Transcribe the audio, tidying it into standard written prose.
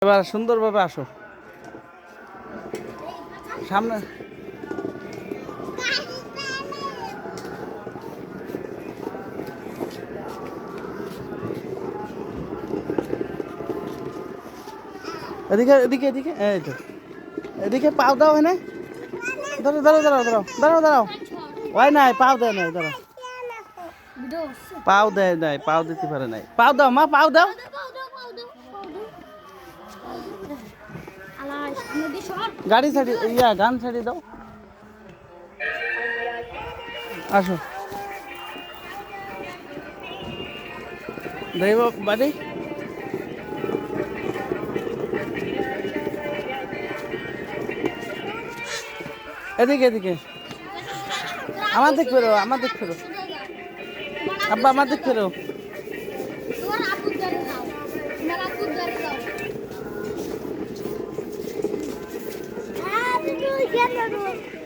এবার সুন্দরভাবে আসো সামনে। এদিকে এদিকে এদিকে এই তো এদিকে পাও দাও এনে দাঁড়াও দাঁড়াও দাঁড়াও দাঁড়াও দাঁড়াও দাঁড়াও ওই নাই পাও দেয় নাই দাঁড়াও পাও দেয় নাই পাও দিতে পারে নাই পাও দাও মা পাও দাও গাড়ি ছাড়ি গান ছাড়ি দাও আসো দেব বাড়ি এদিকে এদিকে আমার দিক ফেরো আমার দিক ফেরো আব্বা আমার দিক ফেরো Ah,